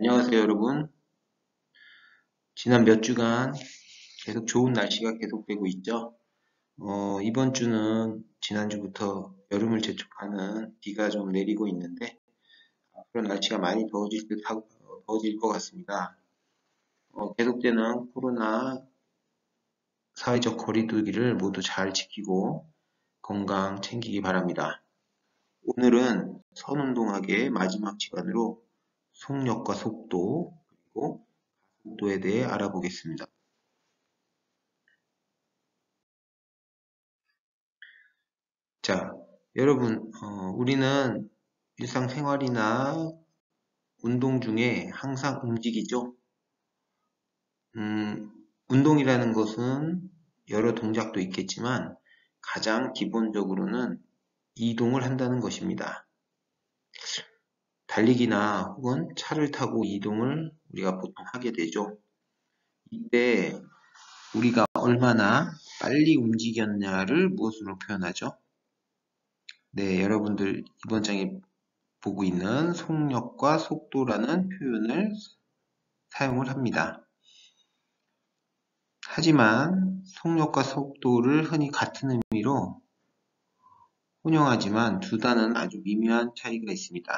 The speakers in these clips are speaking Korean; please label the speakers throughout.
Speaker 1: 안녕하세요, 여러분. 지난 몇 주간 계속 좋은 날씨가 계속되고 있죠. 이번 주는 지난주부터 여름을 재촉하는 비가 좀 내리고 있는데, 그런 날씨가 많이 더워질 것 같습니다. 계속되는 코로나 사회적 거리두기를 모두 잘 지키고 건강 챙기기 바랍니다. 오늘은 선운동학의 마지막 시간으로 속력과 속도, 그리고 속도에 대해 알아보겠습니다. 자, 여러분, 우리는 일상생활이나 운동 중에 항상 움직이죠? 운동이라는 것은 여러 동작도 있겠지만 가장 기본적으로는 이동을 한다는 것입니다. 달리기나 혹은 차를 타고 이동을 우리가 보통 하게 되죠. 이때 우리가 얼마나 빨리 움직였냐를 무엇으로 표현하죠? 네, 여러분들 이번 장에 보고 있는 속력과 속도라는 표현을 사용을 합니다. 하지만 속력과 속도를 흔히 같은 의미로 혼용하지만 두 단어는 아주 미묘한 차이가 있습니다.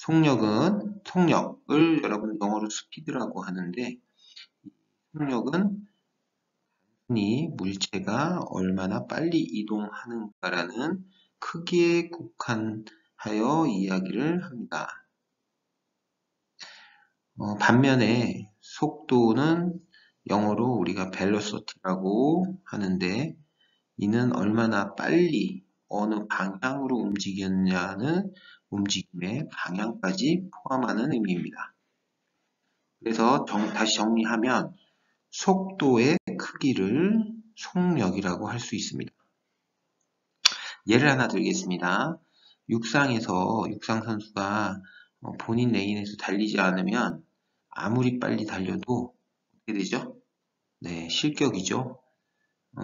Speaker 1: 속력을 여러분 영어로 스피드라고 하는데, 속력은 흔히 물체가 얼마나 빨리 이동하는가라는 크기에 국한하여 이야기를 합니다. 반면에 속도는 영어로 우리가 velocity라고 하는데, 이는 얼마나 빨리 어느 방향으로 움직였냐는 움직임의 방향까지 포함하는 의미입니다. 그래서 다시 정리하면 속도의 크기를 속력이라고 할 수 있습니다. 예를 하나 들겠습니다. 육상 선수가 본인 레인에서 달리지 않으면 아무리 빨리 달려도 어떻게 되죠? 네, 실격이죠.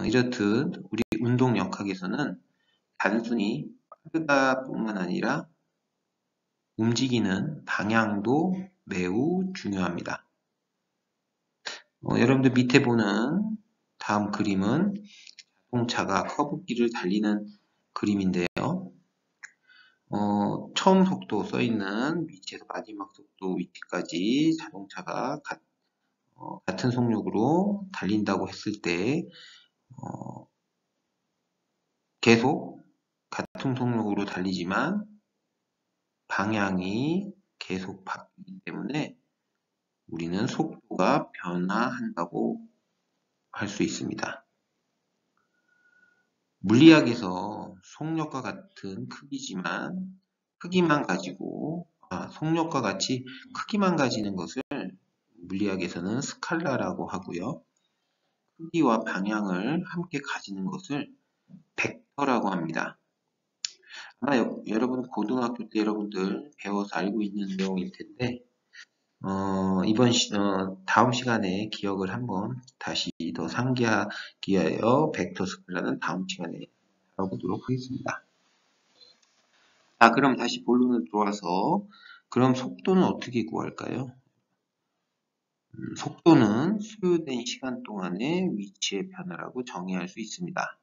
Speaker 1: 이렇듯 우리 운동 역학에서는 단순히 빠르다 뿐만 아니라 움직이는 방향도 매우 중요합니다. 여러분들 밑에 보는 다음 그림은 자동차가 커브길을 달리는 그림인데요. 처음 속도 써있는 위치에서 마지막 속도 위치까지 자동차가 같은 속력으로 달린다고 했을 때 계속 같은 속력으로 달리지만 방향이 계속 바뀌기 때문에 우리는 속도가 변화한다고 할 수 있습니다. 물리학에서 속력과 같은 크기지만 속력과 같이 크기만 가지는 것을 물리학에서는 스칼라라고 하고요. 크기와 방향을 함께 가지는 것을 벡터라고 합니다. 아마 여러분 고등학교 때 여러분들 배워서 알고 있는 내용일 텐데 다음 시간에 기억을 한번 다시 더 상기하기 위하여 벡터 스칼라는 다음 시간에 다뤄보도록 하겠습니다. 자, 그럼 다시 본론으로 들어와서 그럼 속도는 어떻게 구할까요? 속도는 소요된 시간 동안의 위치의 변화라고 정의할 수 있습니다.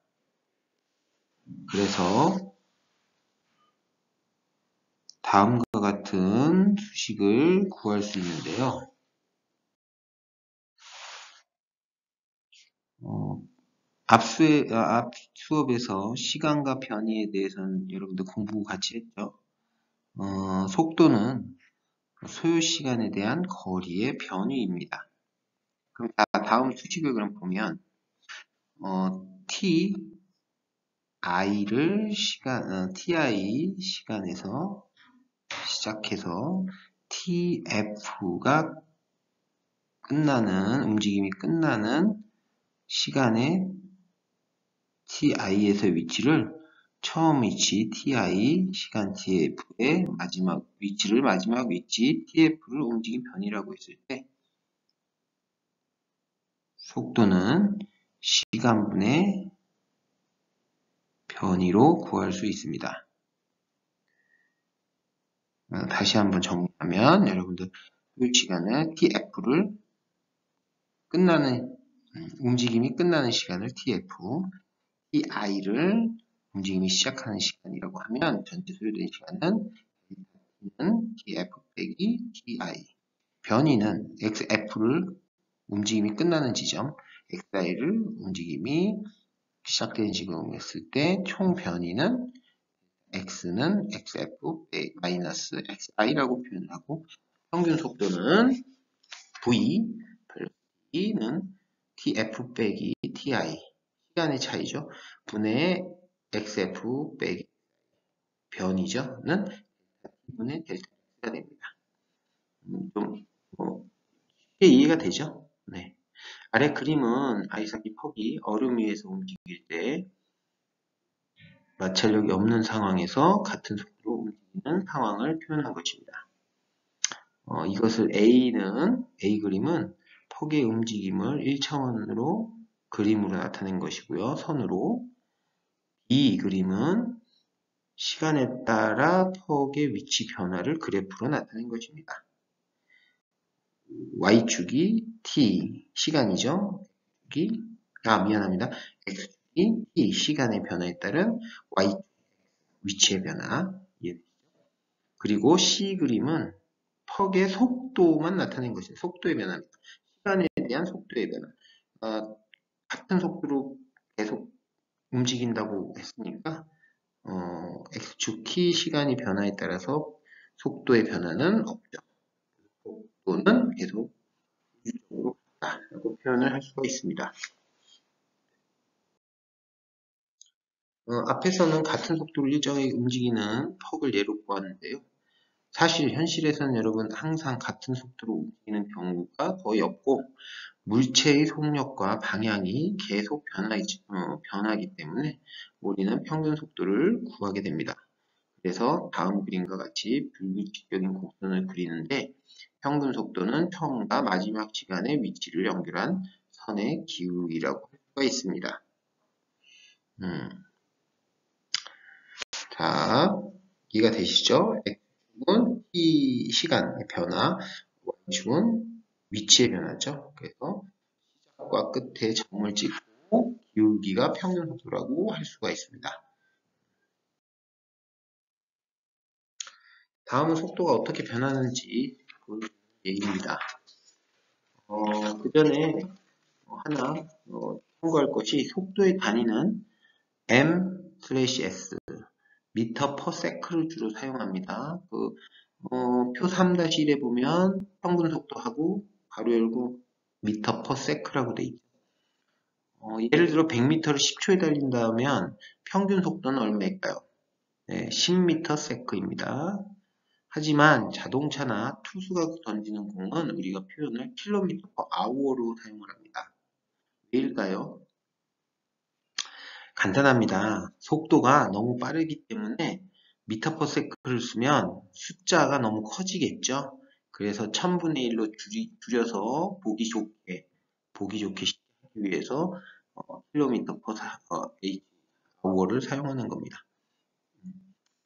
Speaker 1: 그래서 다음과 같은 수식을 구할 수 있는데요. 앞 수업에서 시간과 변이에 대해서는 여러분들 공부 같이 했죠. 속도는 소요 시간에 대한 거리의 변위입니다. 그럼 다음 수식을 그럼 보면 ti 시간에서 시작해서 tf가 움직임이 끝나는 시간에 ti에서 위치를 처음 위치 ti 시간 tf의 마지막 위치 tf를 움직임 변이라고 했을 때 속도는 시간분의 변이로 구할 수 있습니다. 다시 한번 정리하면 여러분들 토요일 시간에 TF를 끝나는 움직임이 끝나는 시간을 TF, TI를 움직임이 시작하는 시간이라고 하면 전체 소요된 시간은 TF 빼기 TI. 변이는 XF를 움직임이 끝나는 지점, XI를 움직임이 시작되는 지점이었을 때 총 변이는 X는 XF 마이너스 XI라고 표현하고 평균 속도는 V 플러스 E는 TF 빼기 TI 시간의 차이죠. 분의 XF 빼기 변이죠.는 T분의 델타 X가 됩니다. 좀 쉽게 이해가 되죠? 네. 아래 그림은 아이스하키 퍽이 얼음 위에서 움직일 때 마찰력이 없는 상황에서 같은 속도로 움직이는 상황을 표현한 것입니다. 이것을 A 그림은 퍽의 움직임을 1차원으로 그림으로 나타낸 것이고요. 선으로. B 그림은 시간에 따라 퍽의 위치 변화를 그래프로 나타낸 것입니다. Y축이 T, 시간이죠. 미안합니다. X축이 T, 시간의 변화에 따른 Y, 위치의 변화. 그리고 C 그림은 퍽의 속도만 나타낸 것입니다. 속도의 변화입니다. 시간에 대한 속도의 변화. 같은 속도로 계속 움직인다고 했으니까 X축 T 시간이 변화에 따라서 속도의 변화는 없죠. 속도는 계속 유지적으로 라고 표현을 할 수가 있습니다. 앞에서는 같은 속도로 일정하게 움직이는 퍽을 예로 보았는데요. 사실 현실에서는 여러분 항상 같은 속도로 움직이는 경우가 거의 없고 물체의 속력과 방향이 계속 변하기 때문에 우리는 평균 속도를 구하게 됩니다. 그래서 다음 그림과 같이 불규칙적인 곡선을 그리는데 평균 속도는 처음과 마지막 시간의 위치를 연결한 선의 기울기라고 할 수가 있습니다. 자, 이해가 되시죠? X축은 T 시간의 변화, Y축은 위치의 변화죠. 그래서 시작과 끝에 점을 찍고 기울기가 평균 속도라고 할 수가 있습니다. 다음은 속도가 어떻게 변하는지 보여주는 얘기입니다. 그 전에 하나 참고할 것이 속도의 단위는 m/s 미터 퍼 세크를 주로 사용합니다. 표 3-1에 보면 평균 속도하고 가로 열고 미터 퍼 세크라고 돼 있죠. 예를 들어 100m를 10초에 달린다면 평균 속도는 얼마일까요? 네, 10m 세크입니다. 하지만 자동차나 투수가 던지는 공은 우리가 표현을 킬로미터 퍼 아워로 사용을 합니다. 왜일까요? 간단합니다. 속도가 너무 빠르기 때문에 미터 퍼 세크를 쓰면 숫자가 너무 커지겠죠. 그래서 1000분의 1로 줄여서 보기 좋게 하기 위해서 킬로미터 퍼 아워를 사용하는 겁니다.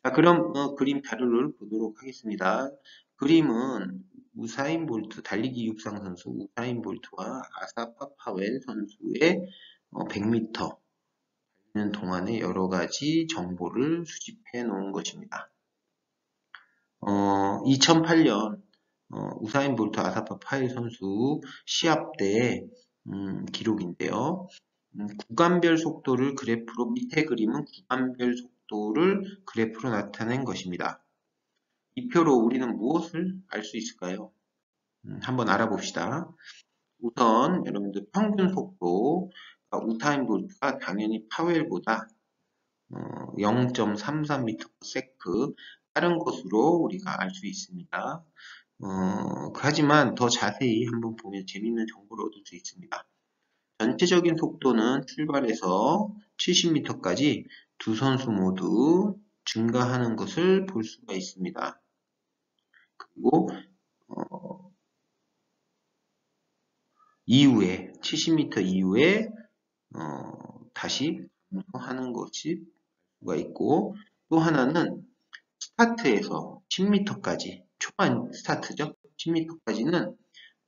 Speaker 1: 자, 그럼 그림 자료를 보도록 하겠습니다. 그림은 우사인 볼트, 달리기 육상 선수 우사인 볼트와 아사파 파웰 선수의 100m 달리는 동안의 여러 가지 정보를 수집해 놓은 것입니다. 2008년 우사인 볼트 아사파 파웰 선수 시합 때 기록인데요. 구간별 속도를 그래프로 밑에 그림은 구간별 속도를 그래프로 나타낸 것입니다. 이 표로 우리는 무엇을 알 수 있을까요? 한번 알아봅시다. 우선 여러분들 평균 속도 우사인 볼트가 당연히 파웰보다 0.33m/s 빠른 것으로 우리가 알 수 있습니다. 하지만 더 자세히 한번 보면 재밌는 정보를 얻을 수 있습니다. 전체적인 속도는 출발해서 70m까지 두 선수 모두 증가하는 것을 볼 수가 있습니다. 그리고 이후에 70m 이후에 다시 감소하는 것이 있고 또 하나는 스타트에서 10m까지 초반 스타트죠. 10m까지는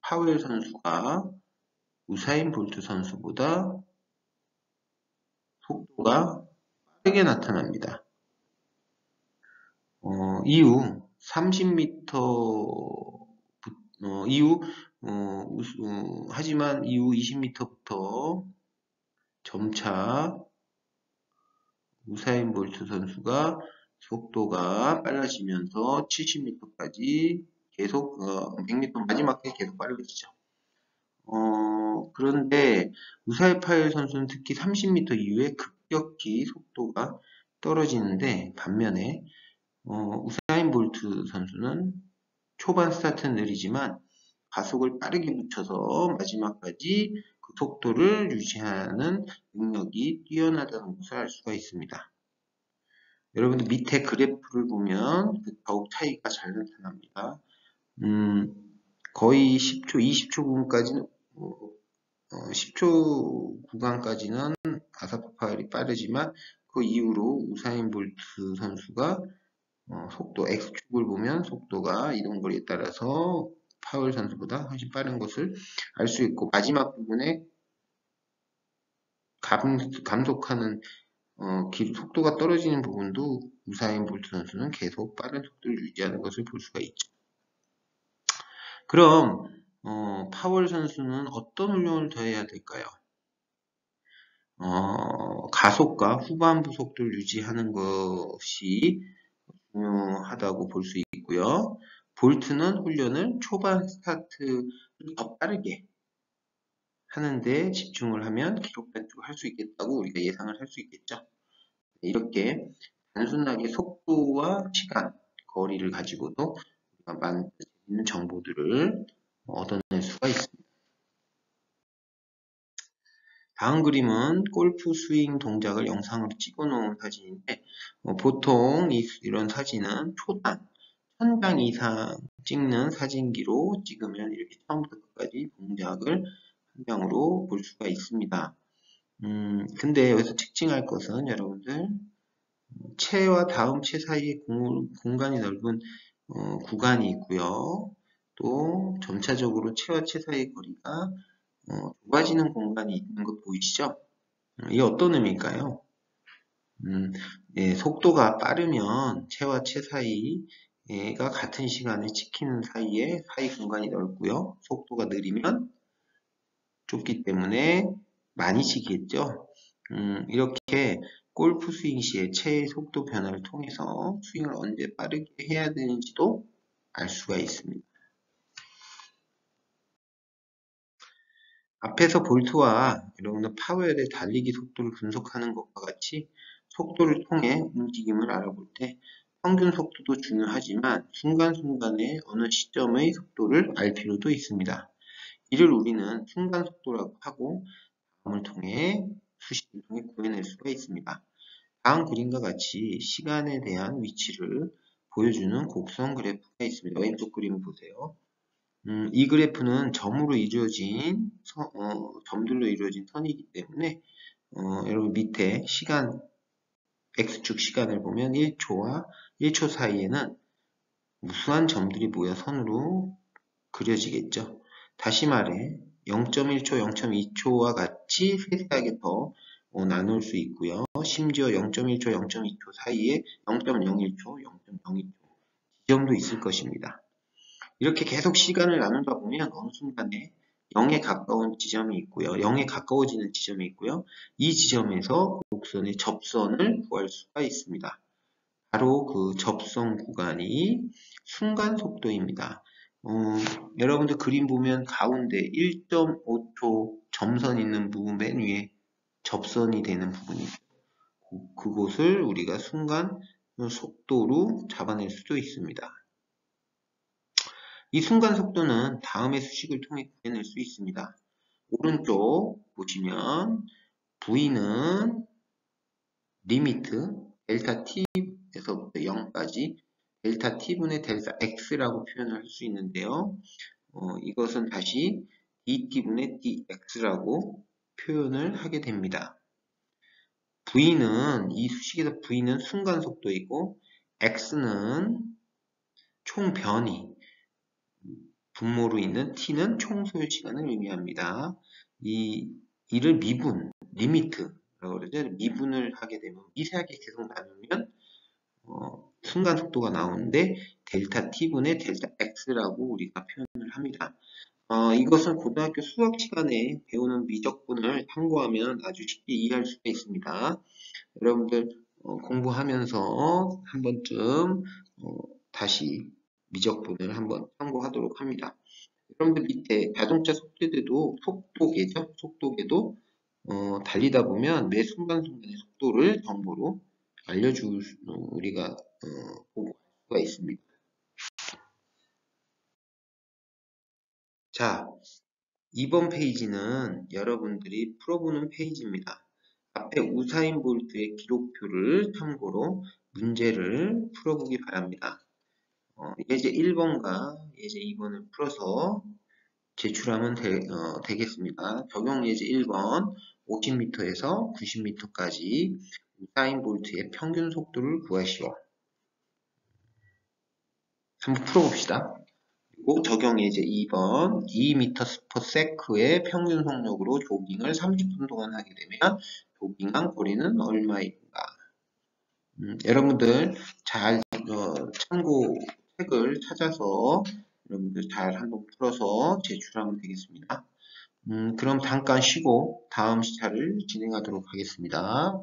Speaker 1: 파웰 선수가 우사인 볼트 선수보다 속도가 빠르게 나타납니다. 이후 30m 하지만 이후 20m부터 점차 우사인 볼트 선수가 속도가 빨라지면서 70m까지 계속 100m 마지막에 계속 빨라지죠. 그런데 우사인 파웰 선수는 특히 30m 이후에 급격히 속도가 떨어지는데 반면에 우사인 볼트 선수는 초반 스타트는 느리지만 가속을 빠르게 붙여서 마지막까지 그 속도를 유지하는 능력이 뛰어나다는 것을 알 수가 있습니다. 여러분들 밑에 그래프를 보면 더욱 차이가 잘 나타납니다. 거의 10초, 20초 구간까지는 10초 구간까지는 아사프 파웰이 빠르지만 그 이후로 우사인 볼트 선수가 속도 X축을 보면 속도가 이동거리에 따라서 파웰 선수보다 훨씬 빠른 것을 알 수 있고 마지막 부분에 감속하는 속도가 떨어지는 부분도 우사인 볼트 선수는 계속 빠른 속도를 유지하는 것을 볼 수가 있죠. 그럼 파웰 선수는 어떤 훈련을 더 해야 될까요? 가속과 후반부 속도를 유지하는 것이 중요하다고 볼 수 있고요. 볼트는 훈련을 초반 스타트를 더 빠르게 하는데 집중을 하면 기록 단축을 할 수 있겠다고 우리가 예상을 할 수 있겠죠. 이렇게 단순하게 속도와 시간, 거리를 가지고도 우리가 많은 정보들을 얻어낼 수가 있습니다. 다음 그림은 골프 스윙 동작을 영상으로 찍어 놓은 사진인데 보통 이런 사진은 초단 1000장 이상 찍는 사진기로 찍으면 이렇게 처음부터 끝까지 동작을 한 장으로 볼 수가 있습니다. 근데 여기서 특징할 것은 여러분들 채와 다음 채 사이에 공간이 넓은 구간이 있고요. 또 점차적으로 채와 채 사이의 거리가 좁아지는 공간이 있는 거 보이시죠? 이게 어떤 의미일까요? 예, 속도가 빠르면 채와 채 사이가 같은 시간에 찍히는 사이에 사이 공간이 넓고요. 속도가 느리면 좁기 때문에 많이 치겠죠. 이렇게 골프 스윙 시에 채의 속도 변화를 통해서 스윙을 언제 빠르게 해야 되는지도 알 수가 있습니다. 앞에서 볼트와 여러분들 파웰의 달리기 속도를 분석하는 것과 같이 속도를 통해 움직임을 알아볼 때 평균 속도도 중요하지만 순간순간의 어느 시점의 속도를 알 필요도 있습니다. 이를 우리는 순간 속도라고 하고 다음을 통해 수식을 통해 구해낼 수가 있습니다. 다음 그림과 같이 시간에 대한 위치를 보여주는 곡선 그래프가 있습니다. 왼쪽 그림 보세요. 이 그래프는 점들로 이루어진 선이기 때문에 여러분 밑에 시간 X축 시간을 보면 1초와 1초 사이에는 무수한 점들이 모여 선으로 그려지겠죠. 다시 말해 0.1초, 0.2초와 같이 세세하게 더 나눌 수 있고요. 심지어 0.1초, 0.2초 사이에 0.01초, 0.02초 지점도 있을 것입니다. 이렇게 계속 시간을 나누다 보면 어느 순간에 0에 가까운 지점이 있고요. 0에 가까워지는 지점이 있고요. 이 지점에서 곡선의 접선을 구할 수가 있습니다. 바로 그 접선 구간이 순간 속도입니다. 여러분들 그림 보면 가운데 1.5초 점선 있는 부분 맨 위에 접선이 되는 부분이 있고 그곳을 우리가 순간 속도로 잡아낼 수도 있습니다. 이 순간 속도는 다음의 수식을 통해 구해낼 수 있습니다. 오른쪽 보시면 V는 리미트 델타 t에서부터 0까지 델타 t분의 델타 x라고 표현을 할 수 있는데요. 이것은 다시 dt분의 dx라고 표현을 하게 됩니다. V는 이 수식에서 V는 순간 속도이고 x는 총변이, 분모로 있는 t는 총 소요 시간을 의미합니다. 이를 미분, 리미트라고 그러죠. 미분을 하게 되면 미세하게 계속 나누면 순간 속도가 나오는데 델타 t분의 델타 x라고 우리가 표현을 합니다. 이것은 고등학교 수학 시간에 배우는 미적분을 참고하면 아주 쉽게 이해할 수가 있습니다. 여러분들 공부하면서 한 번쯤 다시 미적분을 한번 참고하도록 합니다. 여러분들 밑에 자동차 속도계도 속도계도 달리다 보면 매 순간순간의 속도를 정보로 우리가 보고 할 수가 있습니다. 자, 이번 페이지는 여러분들이 풀어보는 페이지입니다. 앞에 우사인 볼트의 기록표를 참고로 문제를 풀어보기 바랍니다. 예제 1번과 예제 2번을 풀어서 제출하면 되겠습니다. 적용 예제 1번 50m에서 90m까지 우사인 볼트의 평균 속도를 구하시오. 한번 풀어봅시다. 그리고 적용 예제 2번 2m/s의 평균 속력으로 조깅을 30분 동안 하게 되면 조깅한 거리는 얼마인가? 여러분들 잘 참고책을 찾아서 여러분들 잘 한번 풀어서 제출하면 되겠습니다. 그럼 잠깐 쉬고 다음 시차를 진행하도록 하겠습니다.